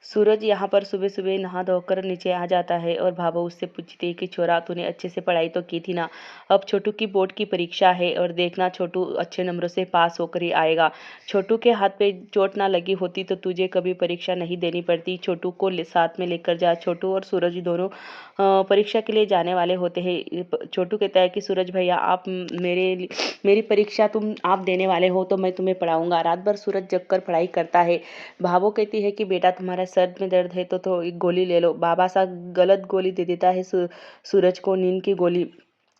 सूरज यहाँ पर सुबह सुबह नहा धोकर नीचे आ जाता है और भाभो उससे पूछती है कि छोरा तूने अच्छे से पढ़ाई तो की थी ना। अब छोटू की बोर्ड की परीक्षा है और देखना छोटू अच्छे नंबरों से पास होकर ही आएगा। छोटू के हाथ पे चोट ना लगी होती तो तुझे कभी परीक्षा नहीं देनी पड़ती। छोटू को साथ में लेकर जा। छोटू और सूरज दोनों परीक्षा के लिए जाने वाले होते हैं। छोटू कहता है कि सूरज भैया आप मेरी परीक्षा आप देने वाले हो तो मैं तुम्हें पढ़ाऊंगा। रात भर सूरज जगकर पढ़ाई करता है। भाभो कहती है कि बेटा तुम्हारा सर में दर्द है तो एक गोली ले लो। बाबा साहब गलत गोली दे देता है सूरज को, नींद की गोली।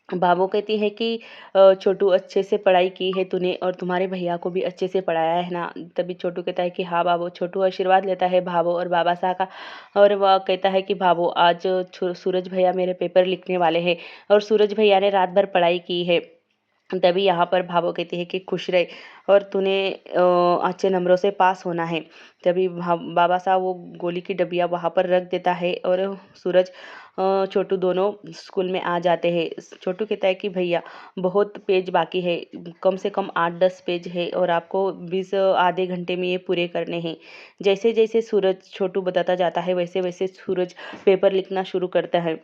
भाभो कहती है कि छोटू अच्छे से पढ़ाई की है तूने और तुम्हारे भैया को भी अच्छे से पढ़ाया है ना। तभी छोटू कहता है कि हाँ बाबू। छोटू आशीर्वाद लेता है भाभो और बाबा साहब का और वह कहता है कि भाभो आज सूरज भैया मेरे पेपर लिखने वाले हैं और सूरज भैया ने रात भर पढ़ाई की है। तभी यहाँ पर भाभो कहती है कि खुश रहे और तूने अच्छे नंबरों से पास होना है। तभी बाबा साहब वो गोली की डबिया वहाँ पर रख देता है और सूरज छोटू दोनों स्कूल में आ जाते हैं। छोटू कहता है कि भैया बहुत पेज बाकी है, कम से कम 8-10 पेज है और आपको 20 आधे घंटे में ये पूरे करने हैं। जैसे जैसे सूरज छोटू बताता जाता है वैसे वैसे सूरज पेपर लिखना शुरू करता है।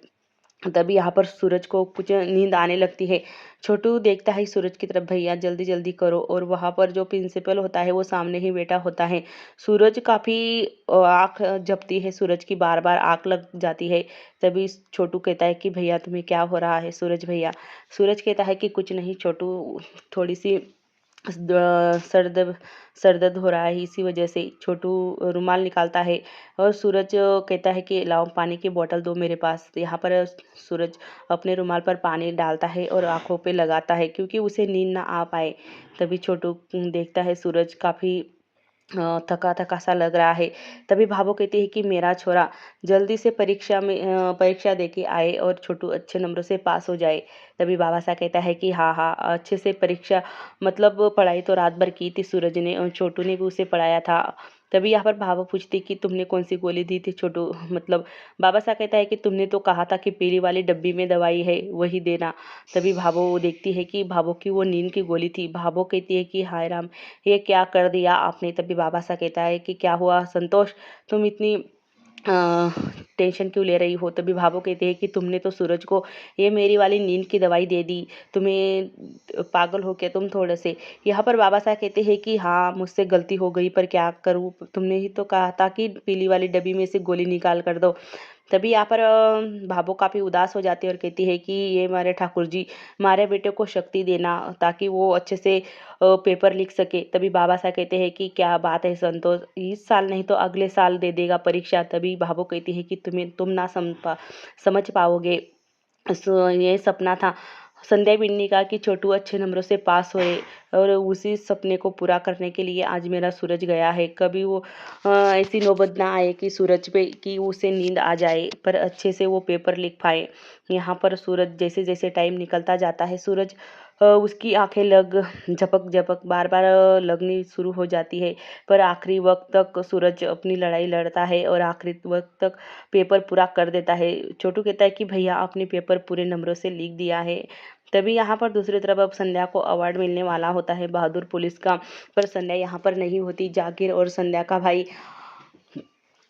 तभी यहाँ पर सूरज को कुछ नींद आने लगती है। छोटू देखता है सूरज की तरफ, भैया जल्दी जल्दी करो। और वहाँ पर जो प्रिंसिपल होता है वो सामने ही बैठा होता है। सूरज काफ़ी आँख झपती है, सूरज की बार बार आँख लग जाती है। तभी छोटू कहता है कि भैया तुम्हें क्या हो रहा है सूरज भैया। सूरज कहता है कि कुछ नहीं छोटू, थोड़ी सी सर दर्द हो रहा है इसी वजह से। छोटू रुमाल निकालता है और सूरज कहता है कि लाओ पानी की बोतल दो मेरे पास। यहाँ पर सूरज अपने रुमाल पर पानी डालता है और आंखों पे लगाता है क्योंकि उसे नींद ना आ पाए। तभी छोटू देखता है सूरज काफ़ी थका थका सा लग रहा है। तभी भाभो कहती है कि मेरा छोरा जल्दी से परीक्षा दे के आए और छोटू अच्छे नंबरों से पास हो जाए। तभी बाबा सा कहता है कि हाँ हाँ अच्छे से परीक्षा, मतलब पढ़ाई तो रात भर की थी सूरज ने और छोटू ने भी उसे पढ़ाया था। तभी यहाँ पर भाभो पूछती कि तुमने कौन सी गोली दी थी छोटू, मतलब बाबा सा कहता है कि तुमने तो कहा था कि पीली वाली डब्बी में दवाई है वही देना। तभी भाभो देखती है कि भाभो की वो नींद की गोली थी। भाभो कहती है कि हाय राम, ये क्या कर दिया आपने। तभी बाबा सा कहता है कि क्या हुआ संतोष, तुम इतनी टेंशन क्यों ले रही हो। तभी भाभो कहती है कि तुमने तो सूरज को ये मेरी वाली नींद की दवाई दे दी, तुम्हें पागल हो क्या तुम थोड़े से। यहाँ पर बाबा साहब कहते हैं कि हाँ मुझसे गलती हो गई पर क्या करूँ, तुमने ही तो कहा था कि पीली वाली डब्बी में से गोली निकाल कर दो। तभी यहाँ पर भाभो काफ़ी उदास हो जाती है और कहती है कि ये मारे ठाकुर जी, हमारे बेटे को शक्ति देना ताकि वो अच्छे से पेपर लिख सके। तभी बाबा साहब कहते हैं कि क्या बात है संतोष, इस साल नहीं तो अगले साल दे देगा परीक्षा। तभी भाभो कहती है कि तुम ना समझ पाओगे, ये सपना था। संध्या भिंड ने कहा कि छोटू अच्छे नंबरों से पास होए और उसी सपने को पूरा करने के लिए आज मेरा सूरज गया है। कभी वो ऐसी नौबत ना आए कि सूरज पे कि उसे नींद आ जाए पर अच्छे से वो पेपर लिख पाए। यहाँ पर सूरज जैसे जैसे टाइम निकलता जाता है सूरज उसकी आंखें झपक झपक बार बार लगनी शुरू हो जाती है। पर आखिरी वक्त तक सूरज अपनी लड़ाई लड़ता है और आखिरी वक्त तक पेपर पूरा कर देता है। छोटू कहता है कि भैया आपने पेपर पूरे नंबरों से लिख दिया है। तभी यहाँ पर दूसरी तरफ अब संध्या को अवार्ड मिलने वाला होता है बहादुर पुलिस का, पर संध्या यहाँ पर नहीं होती। जाकिर और संध्या का भाई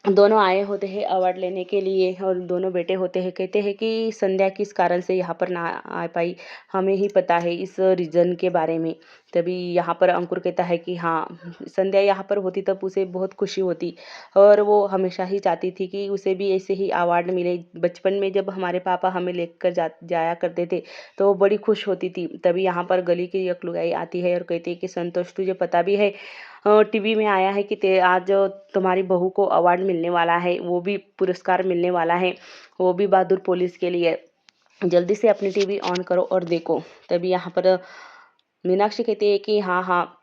दोनों आए होते हैं अवार्ड लेने के लिए और दोनों बेटे होते हैं। कहते हैं कि संध्या किस कारण से यहाँ पर ना आ पाई, हमें ही पता है इस रीज़न के बारे में। तभी यहाँ पर अंकुर कहता है कि हाँ संध्या यहाँ पर होती तब उसे बहुत खुशी होती और वो हमेशा ही चाहती थी कि उसे भी ऐसे ही अवार्ड मिले। बचपन में जब हमारे पापा हमें लेकर जाया करते थे तो वो बड़ी खुश होती थी। तभी यहाँ पर गली की एक लुगाई आती है और कहती है कि संतोष तुझे पता भी है टीवी में आया है कि आज तुम्हारी बहू को अवार्ड मिलने वाला है, वो भी पुरस्कार मिलने वाला है, वो भी बहादुर पुलिस के लिए। जल्दी से अपनी टीवी ऑन करो और देखो। तभी यहाँ पर मीनाक्षी कहती है कि हाँ हाँ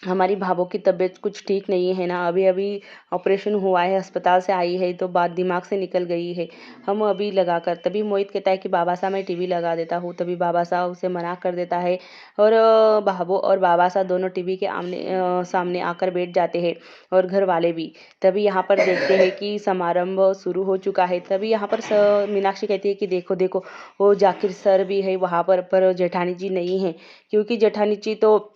हमारी भाभो की तबीयत कुछ ठीक नहीं है ना, अभी अभी ऑपरेशन हुआ है, अस्पताल से आई है तो बात दिमाग से निकल गई है, हम अभी लगा कर। तभी मोहित कहता है कि बाबा साहब मैं टीवी लगा देता हूँ। तभी बाबा साहब उसे मना कर देता है और भाभो और बाबा साहब दोनों टीवी के सामने आकर बैठ जाते हैं और घर वाले भी। तभी यहाँ पर देखते हैं कि समारंभ शुरू हो चुका है। तभी यहाँ पर मीनाक्षी कहती है कि देखो देखो वो जाकिर सर भी है वहाँ पर जेठानी जी नहीं है, क्योंकि जेठानी जी तो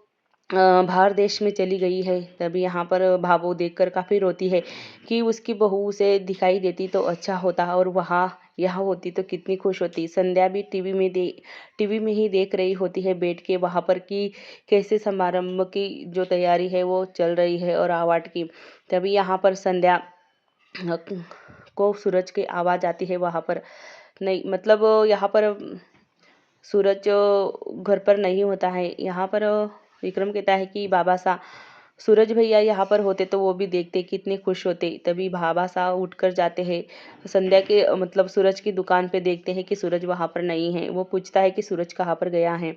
बाहर देश में चली गई है। तभी यहाँ पर भावो देखकर काफ़ी रोती है कि उसकी बहू उसे दिखाई देती तो अच्छा होता और वहाँ यहाँ होती तो कितनी खुश होती। संध्या भी टीवी में ही देख रही होती है बैठ के वहाँ पर कि कैसे समारंभ की जो तैयारी है वो चल रही है और अवार्ड की। तभी यहाँ पर संध्या को सूरज की आवाज़ आती है वहाँ पर। नहीं मतलब यहाँ पर सूरज घर पर नहीं होता है। यहाँ पर विक्रम कहता है कि बाबा सा सूरज भैया यहाँ पर होते तो वो भी देखते कितने खुश होते। तभी बाबा साहब उठकर जाते हैं संध्या के मतलब सूरज की दुकान पे, देखते हैं कि सूरज वहाँ पर नहीं है। वो पूछता है कि सूरज कहाँ पर गया है।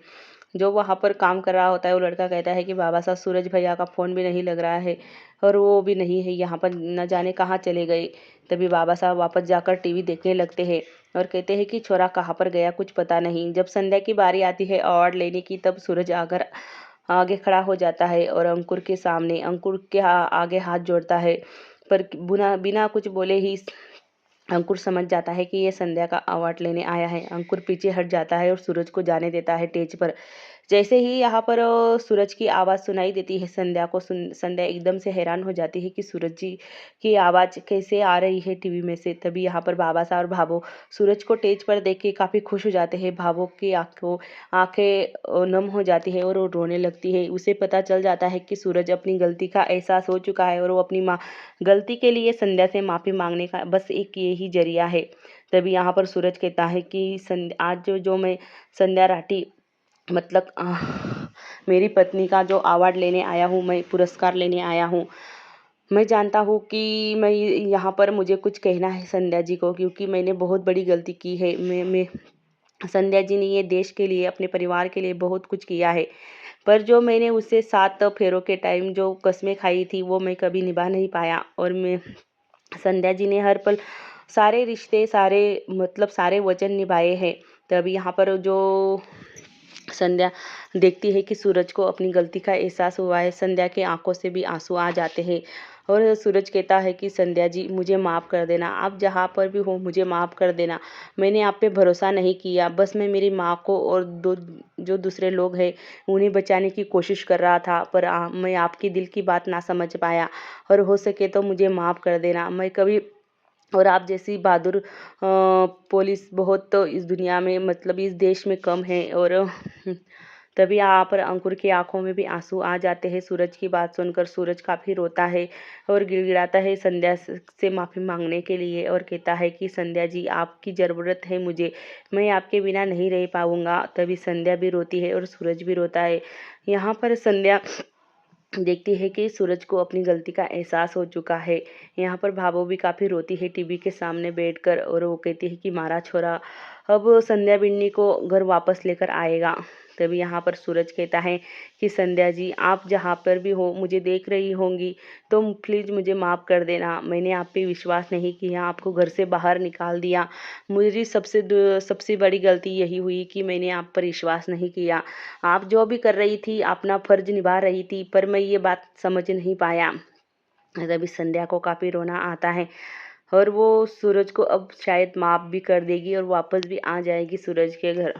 जो वहाँ पर काम कर रहा होता है वो लड़का कहता है कि बाबा साहब सूरज भैया का फ़ोन भी नहीं लग रहा है और वो भी नहीं है यहाँ पर, न जाने कहाँ चले गए। तभी बाबा साहब वापस जाकर टीवी देखने लगते हैं और कहते हैं कि छोरा कहाँ पर गया कुछ पता नहीं। जब संध्या की बारी आती है अवार्ड लेने की तब सूरज आकर आगे खड़ा हो जाता है और अंकुर के सामने अंकुर के आगे हाथ जोड़ता है। पर बिना कुछ बोले ही अंकुर समझ जाता है कि ये संध्या का अवार्ड लेने आया है। अंकुर पीछे हट जाता है और सूरज को जाने देता है स्टेज पर। जैसे ही यहाँ पर सूरज की आवाज़ सुनाई देती है संध्या को, संध्या एकदम से हैरान हो जाती है कि सूरज जी की आवाज़ कैसे आ रही है टीवी में से। तभी यहाँ पर बाबा साहब और भाभो सूरज को स्टेज पर देख के काफ़ी खुश हो जाते हैं। भाभो की आंखें नम हो जाती है और वो रोने लगती है। उसे पता चल जाता है कि सूरज अपनी गलती का एहसास हो चुका है और वो अपनी गलती के लिए संध्या से माफ़ी मांगने का बस एक यही जरिया है। तभी यहाँ पर सूरज कहता है कि आज जो मैं संध्या राठी मतलब मेरी पत्नी का जो अवार्ड लेने आया हूँ, मैं पुरस्कार लेने आया हूँ। मैं जानता हूँ कि मैं यहाँ पर मुझे कुछ कहना है संध्या जी को, क्योंकि मैंने बहुत बड़ी गलती की है। मैं संध्या जी ने ये देश के लिए, अपने परिवार के लिए बहुत कुछ किया है, पर जो मैंने उससे 7 फेरों के टाइम जो कस्में खाई थी वो मैं कभी निभा नहीं पाया। और मैं संध्या जी ने हर पल सारे रिश्ते, सारे वचन निभाए हैं। तभी यहाँ पर जो संध्या देखती है कि सूरज को अपनी गलती का एहसास हुआ है। संध्या की आंखों से भी आंसू आ जाते हैं और सूरज कहता है कि संध्या जी मुझे माफ़ कर देना, आप जहाँ पर भी हो मुझे माफ़ कर देना। मैंने आप पे भरोसा नहीं किया, बस मैं मेरी माँ को और जो दूसरे लोग हैं उन्हें बचाने की कोशिश कर रहा था, पर मैं आपकी दिल की बात ना समझ पाया और हो सके तो मुझे माफ़ कर देना। मैं कभी और आप जैसी बहादुर पुलिस बहुत तो इस दुनिया में मतलब इस देश में कम है। और तभी यहाँ पर अंकुर की आंखों में भी आंसू आ जाते हैं। सूरज की बात सुनकर सूरज काफ़ी रोता है और गिड़गिड़ाता है संध्या से माफ़ी मांगने के लिए और कहता है कि संध्या जी आपकी ज़रूरत है मुझे, मैं आपके बिना नहीं रह पाऊँगा। तभी संध्या भी रोती है और सूरज भी रोता है। यहाँ पर संध्या देखती है कि सूरज को अपनी गलती का एहसास हो चुका है। यहाँ पर भाभो भी काफ़ी रोती है टीवी के सामने बैठकर और वो कहती है कि मारा छोरा अब संध्या बिन्नी को घर वापस लेकर आएगा। तभी यहाँ पर सूरज कहता है कि संध्या जी आप जहाँ पर भी हो मुझे देख रही होंगी तो प्लीज़ मुझे माफ़ कर देना। मैंने आप पे विश्वास नहीं किया, आपको घर से बाहर निकाल दिया। मेरी सबसे बड़ी गलती यही हुई कि मैंने आप पर विश्वास नहीं किया। आप जो भी कर रही थी अपना फ़र्ज निभा रही थी, पर मैं ये बात समझ नहीं पाया। तभी संध्या को काफ़ी रोना आता है और वो सूरज को अब शायद माफ़ भी कर देगी और वापस भी आ जाएगी सूरज के घर।